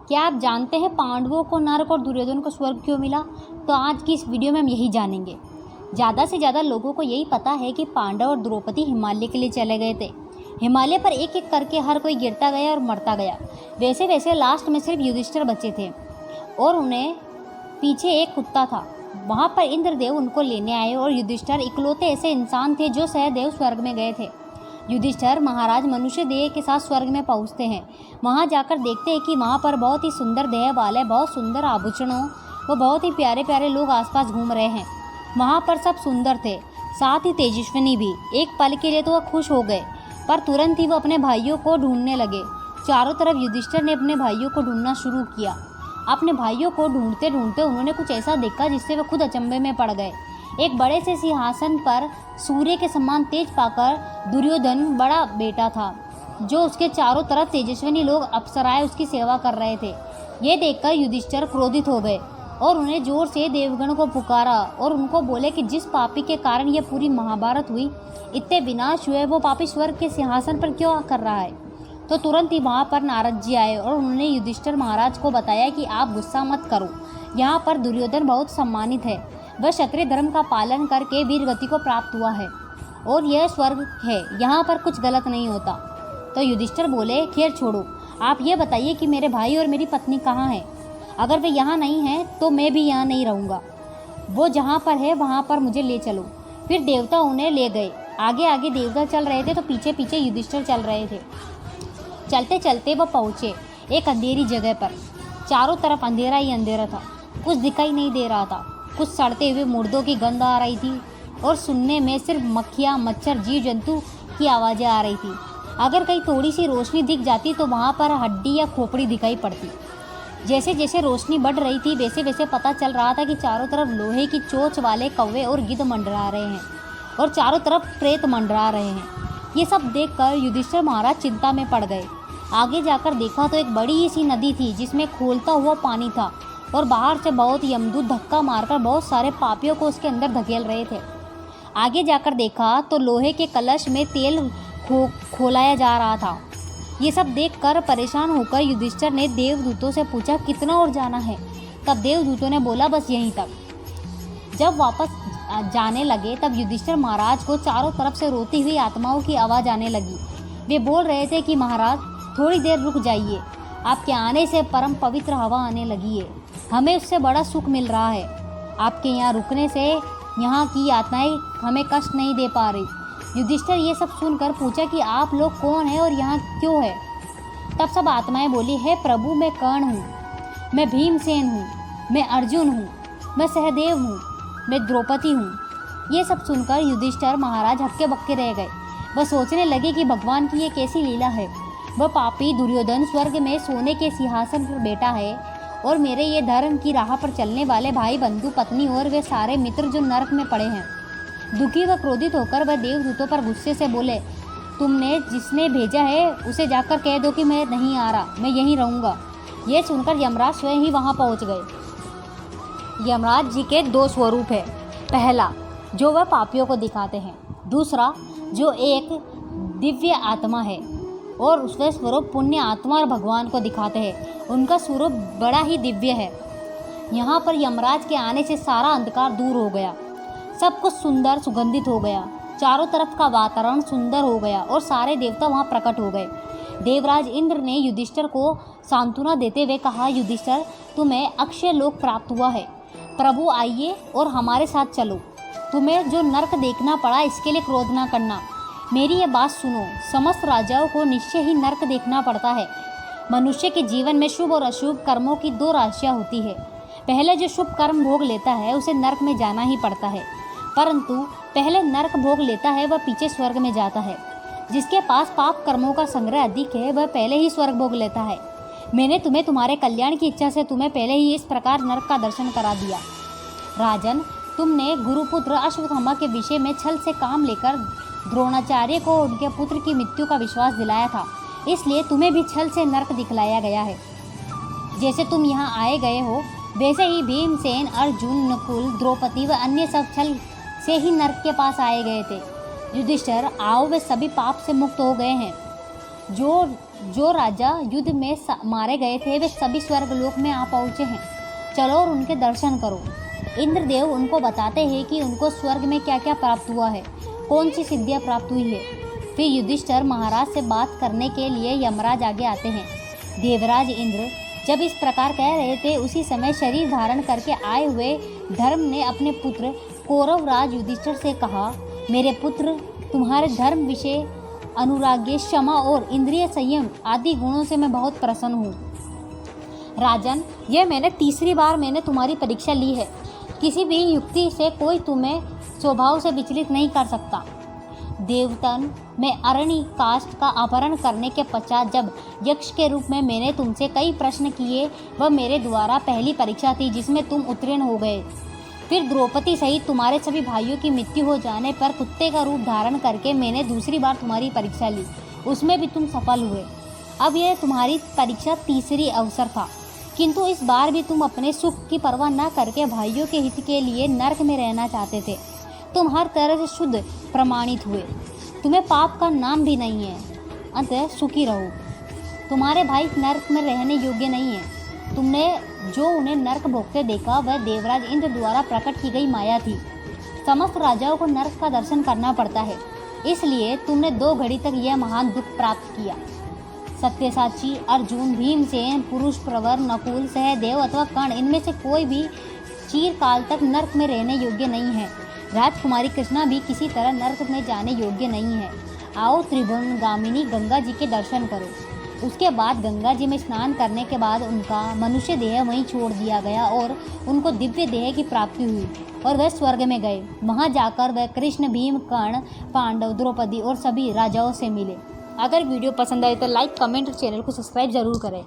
क्या आप जानते हैं पांडवों को नरक और दुर्योधन को स्वर्ग क्यों मिला? तो आज की इस वीडियो में हम यही जानेंगे। ज़्यादा से ज़्यादा लोगों को यही पता है कि पांडव और द्रौपदी हिमालय के लिए चले गए थे। हिमालय पर एक एक करके हर कोई गिरता गया और मरता गया। वैसे वैसे लास्ट में सिर्फ युधिष्ठिर बचे थे और उन्हें पीछे एक कुत्ता था। वहाँ पर इंद्रदेव उनको लेने आए और युधिष्ठिर इकलौते ऐसे इंसान थे जो सहदेव स्वर्ग में गए थे। युधिष्ठिर महाराज मनुष्य देह के साथ स्वर्ग में पहुँचते हैं। वहाँ जाकर देखते हैं कि वहाँ पर बहुत ही सुंदर देह वाले, बहुत सुंदर आभूषणों व बहुत ही प्यारे प्यारे लोग आसपास घूम रहे हैं। वहाँ पर सब सुंदर थे, साथ ही तेजस्विनी भी। एक पल के लिए तो वह खुश हो गए, पर तुरंत ही वो अपने भाइयों को ढूंढने लगे। चारों तरफ युधिष्ठिर ने अपने भाइयों को ढूंढना शुरू किया। अपने भाइयों को ढूंढते ढूंढते उन्होंने कुछ ऐसा देखा जिससे वे खुद अचंभे में पड़ गए। एक बड़े से सिंहासन पर सूर्य के समान तेज पाकर दुर्योधन बड़ा बेटा था, जो उसके चारों तरफ तेजस्विनी लोग अप्सराएं उसकी सेवा कर रहे थे। ये देखकर युधिष्ठिर क्रोधित हो गए और उन्हें जोर से देवगण को पुकारा और उनको बोले कि जिस पापी के कारण यह पूरी महाभारत हुई, इतने विनाश हुए, वो पापी स्वर्ग के सिंहासन पर क्यों कर रहा है? तो तुरंत ही वहाँ पर नारद जी आए और उन्होंने युधिष्ठिर महाराज को बताया कि आप गुस्सा मत करो, यहाँ पर दुर्योधन बहुत सम्मानित है। वह क्षत्रिय धर्म का पालन करके वीर गति को प्राप्त हुआ है और यह स्वर्ग है, यहाँ पर कुछ गलत नहीं होता। तो युधिष्ठिर बोले, खैर छोड़ो, आप ये बताइए कि मेरे भाई और मेरी पत्नी कहाँ हैं? अगर वे यहाँ नहीं हैं तो मैं भी यहाँ नहीं रहूँगा। वो जहाँ पर है वहाँ पर मुझे ले चलो। फिर देवता उन्हें ले गए। आगे आगे देवता चल रहे थे तो पीछे पीछे युधिष्ठिर चल रहे थे। चलते चलते वो पहुँचे एक अंधेरी जगह पर। चारों तरफ अंधेरा ही अंधेरा था, कुछ दिखाई नहीं दे रहा था। कुछ सड़ते हुए मुर्दों की गंध आ रही थी और सुनने में सिर्फ मक्खियाँ, मच्छर, जीव जंतु की आवाज़ें आ रही थी। अगर कहीं थोड़ी सी रोशनी दिख जाती तो वहाँ पर हड्डी या खोपड़ी दिखाई पड़ती। जैसे जैसे रोशनी बढ़ रही थी वैसे वैसे पता चल रहा था कि चारों तरफ लोहे की चोंच वाले कौवे और गिद्ध मंडरा रहे हैं और चारों तरफ प्रेत मंडरा रहे हैं। ये सब देखकर युधिष्ठिर महाराज चिंता में पड़ गए। आगे जाकर देखा तो एक बड़ी सी नदी थी जिसमें खोलता हुआ पानी था और बाहर से बहुत यमदूत धक्का मारकर बहुत सारे पापियों को उसके अंदर धकेल रहे थे। आगे जाकर देखा तो लोहे के कलश में तेल खोलाया जा रहा था। ये सब देखकर परेशान होकर युधिष्ठिर ने देवदूतों से पूछा, कितना और जाना है? तब देवदूतों ने बोला, बस यहीं तक। जब वापस जाने लगे तब युधिष्ठिर महाराज को चारों तरफ से रोती हुई आत्माओं की आवाज़ आने लगी। वे बोल रहे थे कि महाराज थोड़ी देर रुक जाइए, आपके आने से परम पवित्र हवा आने लगी है, हमें उससे बड़ा सुख मिल रहा है। आपके यहाँ रुकने से यहाँ की यातनाएं हमें कष्ट नहीं दे पा रही। युधिष्ठिर ये सब सुनकर पूछा कि आप लोग कौन हैं और यहाँ क्यों है? तब सब आत्माएं बोली, है प्रभु, मैं कर्ण हूँ, मैं भीमसेन हूँ, मैं अर्जुन हूँ, मैं सहदेव हूँ, मैं द्रौपदी हूँ। ये सब सुनकर युधिष्ठिर महाराज हक्के बक्के रह गए। वह सोचने लगे कि भगवान की ये कैसी लीला है। वह पापी दुर्योधन स्वर्ग में सोने के सिंहासन पर बैठा है और मेरे ये धर्म की राह पर चलने वाले भाई, बंधु, पत्नी और वे सारे मित्र जो नरक में पड़े हैं। दुखी व क्रोधित होकर वह देवदूतों पर गुस्से से बोले, तुमने जिसने भेजा है उसे जाकर कह दो कि मैं नहीं आ रहा, मैं यहीं रहूँगा। ये सुनकर यमराज स्वयं ही वहाँ पहुँच गए। यमराज जी के दो स्वरूप है। पहला, जो वह पापियों को दिखाते हैं। दूसरा, जो एक दिव्य आत्मा है और उसका स्वरूप पुण्य आत्मा और भगवान को दिखाते हैं। उनका स्वरूप बड़ा ही दिव्य है। यहाँ पर यमराज के आने से सारा अंधकार दूर हो गया, सब कुछ सुंदर सुगंधित हो गया, चारों तरफ का वातावरण सुंदर हो गया और सारे देवता वहाँ प्रकट हो गए। देवराज इंद्र ने युधिष्ठिर को सांत्वना देते हुए कहा, युधिष्ठिर, तुम्हें अक्षय लोक प्राप्त हुआ है। प्रभु आइए और हमारे साथ चलो। तुम्हें जो नरक देखना पड़ा इसके लिए क्रोध ना करना। मेरी ये बात सुनो, समस्त राजाओं को निश्चय ही नरक देखना पड़ता है। मनुष्य के जीवन में शुभ और अशुभ कर्मों की दो राशियाँ होती है। पहले जो शुभ कर्म भोग लेता है उसे नरक में जाना ही पड़ता है, परंतु पहले नरक भोग लेता है वह पीछे स्वर्ग में जाता है। जिसके पास पाप कर्मों का संग्रह अधिक है वह पहले ही स्वर्ग भोग लेता है। मैंने तुम्हें तुम्हारे कल्याण की इच्छा से तुम्हें पहले ही इस प्रकार नरक का दर्शन करा दिया। राजन, तुमने गुरुपुत्र अश्वत्थामा के विषय में छल से काम लेकर द्रोणाचार्य को उनके पुत्र की मृत्यु का विश्वास दिलाया था, इसलिए तुम्हें भी छल से नरक दिखलाया गया है। जैसे तुम यहाँ आए गए हो वैसे ही भीमसेन, अर्जुन, नकुल, द्रौपदी व अन्य सब छल से ही नरक के पास आए गए थे। युधिष्ठिर, आओ, वे सभी पाप से मुक्त हो गए हैं। जो जो राजा युद्ध में मारे गए थे वे सभी स्वर्गलोक में आ पहुँचे हैं। चलो और उनके दर्शन करो। इंद्रदेव उनको बताते हैं कि उनको स्वर्ग में क्या क्या प्राप्त हुआ है, कौन सी सिद्धियाँ प्राप्त हुई है। फिर युधिष्ठिर महाराज से बात करने के लिए यमराज आगे आते हैं। देवराज इंद्र जब इस प्रकार कह रहे थे उसी समय शरीर धारण करके आए हुए धर्म ने अपने पुत्र कौरवराज युधिष्ठिर से कहा, मेरे पुत्र, तुम्हारे धर्म विषय, अनुराग्य, क्षमा और इंद्रिय संयम आदि गुणों से मैं बहुत प्रसन्न हूँ। राजन, यह तीसरी बार तुम्हारी परीक्षा ली है। किसी भी युक्ति से कोई तुम्हें स्वभाव से विचलित नहीं कर सकता। देवतन में अरण्य काष्ठ का अपहरण करने के पश्चात जब यक्ष के रूप में मैंने तुमसे कई प्रश्न किए, वह मेरे द्वारा पहली परीक्षा थी जिसमें तुम उत्तीर्ण हो गए। फिर द्रौपदी सहित तुम्हारे सभी भाइयों की मृत्यु हो जाने पर कुत्ते का रूप धारण करके मैंने दूसरी बार तुम्हारी परीक्षा ली, उसमें भी तुम सफल हुए। अब यह तुम्हारी परीक्षा तीसरी अवसर था, किंतु इस बार भी तुम अपने सुख की परवाह न करके भाइयों के हित के लिए नरक में रहना चाहते थे। तुम हर तरह से शुद्ध प्रमाणित हुए, तुम्हें पाप का नाम भी नहीं है, अतः सुखी रहो। तुम्हारे भाई नरक में रहने योग्य नहीं है। तुमने जो उन्हें नरक भोगते देखा वह देवराज इंद्र द्वारा प्रकट की गई माया थी। समस्त राजाओं को नरक का दर्शन करना पड़ता है, इसलिए तुमने 2 घड़ी तक यह महान दुख प्राप्त किया। सत्यसाची, अर्जुन, भीमसेन, पुरुष प्रवर, नकुल, सहदेव अथवा कर्ण, इनमें से कोई भी चिरकाल तक नरक में रहने योग्य नहीं है। राजकुमारी कृष्णा भी किसी तरह नरक में जाने योग्य नहीं है। आओ त्रिभुवन गामिनी गंगा जी के दर्शन करो। उसके बाद गंगा जी में स्नान करने के बाद उनका मनुष्य देह वहीं छोड़ दिया गया और उनको दिव्य देह की प्राप्ति हुई और वह स्वर्ग में गए। वहां जाकर वह कृष्ण, भीम, कर्ण, पांडव, द्रौपदी और सभी राजाओं से मिले। अगर वीडियो पसंद आए तो लाइक, कमेंट और चैनल को सब्सक्राइब जरूर करें।